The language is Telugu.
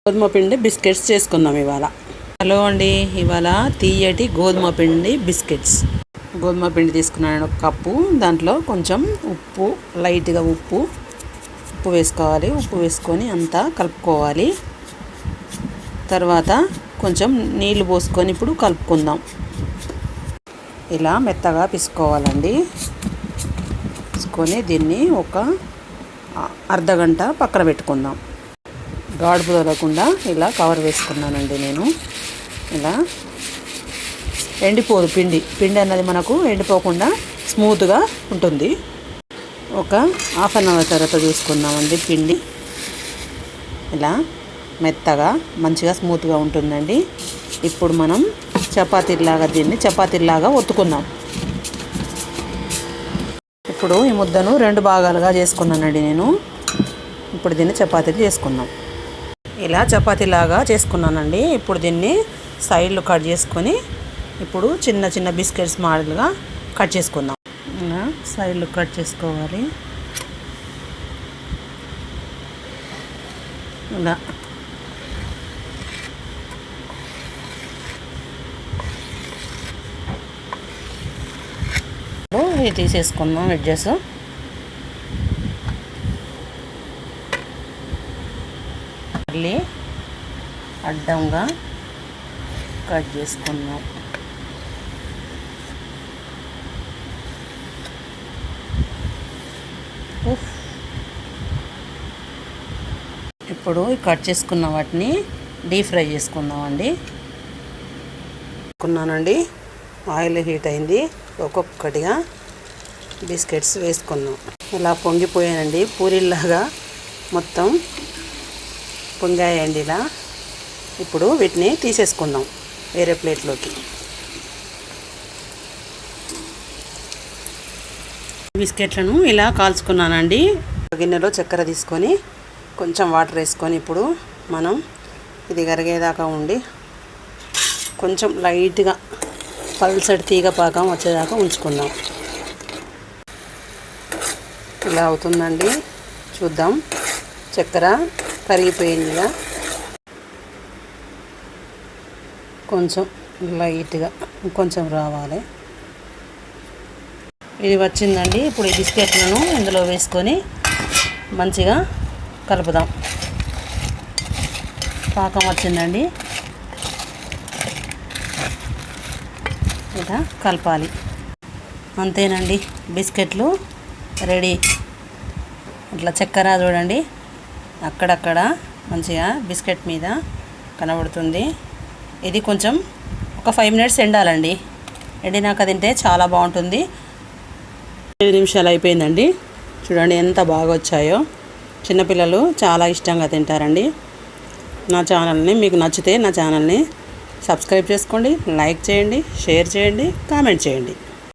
గోధుమ పిండి బిస్కెట్స్ చేసుకుందాం ఇవాళ. హలో అండి, ఇవాళ తీయటి గోధుమ పిండి బిస్కెట్స్. గోధుమ పిండి తీసుకున్నాను 1 కప్పు. దాంట్లో కొంచెం ఉప్పు, లైట్గా ఉప్పు వేసుకోవాలి. ఉప్పు వేసుకొని అంతా కలుపుకోవాలి. తర్వాత కొంచెం నీళ్లు పోసుకొని ఇప్పుడు కలుపుకుందాం. ఇలా మెత్తగా పిసుకోవాలండి. పిసుకొని దీన్ని ఒక అర్ధగంట పక్కన పెట్టుకుందాం. గాడుపు తగలకుండా ఇలా కవర్ వేసుకున్నానండి నేను. ఇలా ఎండిపోదు పిండి అన్నది మనకు ఎండిపోకుండా స్మూత్గా ఉంటుంది. ఒక హాఫ్ అన్ అవర్ తర్వాత చూసుకుందామండి. పిండి ఇలా మెత్తగా మంచిగా స్మూత్గా ఉంటుందండి. ఇప్పుడు మనం దీన్ని చపాతీలాగా ఒత్తుకుందాం. ఇప్పుడు ఈ ముద్దను 2 భాగాలుగా చేసుకున్నానండి నేను. ఇప్పుడు దీన్ని చపాతీలు చేసుకుందాం. ఇలా చపాతీలాగా చేసుకున్నానండి. ఇప్పుడు దీన్ని సైడ్లు కట్ చేసుకొని ఇప్పుడు చిన్న చిన్న బిస్కెట్స్ మోడల్గా కట్ చేసుకుందాం. ఇలా సైడ్లు కట్ చేసుకోవాలి. ఇలా ఇవి తీసేసుకుందాం. ఎడ్జెస్ మళ్ళీ అడ్డంగా కట్ చేసుకున్నాం. ఇప్పుడు కట్ చేసుకున్న వాటిని డీప్ ఫ్రై చేసుకుందామండి. ఆయిల్ హీట్ అయింది. ఒక్కొక్కటిగా బిస్కెట్స్ వేసుకున్నాం. ఇలా పొంగిపోయానండి. పూరీలాగా మొత్తం పొంగాయండి ఇలా. ఇప్పుడు వీటిని తీసేసుకుందాం వేరే ప్లేట్లోకి. బిస్కెట్లను ఇలా కాల్చుకున్నానండి. గిన్నెలో చక్కెర తీసుకొని కొంచెం వాటర్ వేసుకొని ఇప్పుడు మనం ఇది కరిగేదాకా ఉండి కొంచెం లైట్గా పల్సటి తీగ పాకం వచ్చేదాకా ఉంచుకుందాం. ఇలా అవుతుందండి. చూద్దాం. చక్కెర కరిగిపోయిందిగా. కొంచెం లైట్గా కొంచెం రావాలి. ఇది వచ్చిందండి. ఇప్పుడు ఈ బిస్కెట్లను ఇందులో వేసుకొని మంచిగా కలుపుదాం. పాకం వచ్చిందండి. ఇలా కలపాలి. అంతేనండి, బిస్కెట్లు రెడీ. ఇట్లా చక్కెర చూడండి అక్కడక్కడ మంచిగా బిస్కెట్ మీద కనబడుతుంది. ఇది కొంచెం ఒక 5 మినిట్స్ ఎండాలండి. ఎండినాక తింటే చాలా బాగుంటుంది. 5 నిమిషాలు అయిపోయిందండి. చూడండి ఎంత బాగా వచ్చాయో. చిన్నపిల్లలు చాలా ఇష్టంగా తింటారండి. నా ఛానల్ని మీకు నచ్చితే నా ఛానల్ని సబ్స్క్రైబ్ చేసుకోండి, లైక్ చేయండి, షేర్ చేయండి, కామెంట్ చేయండి.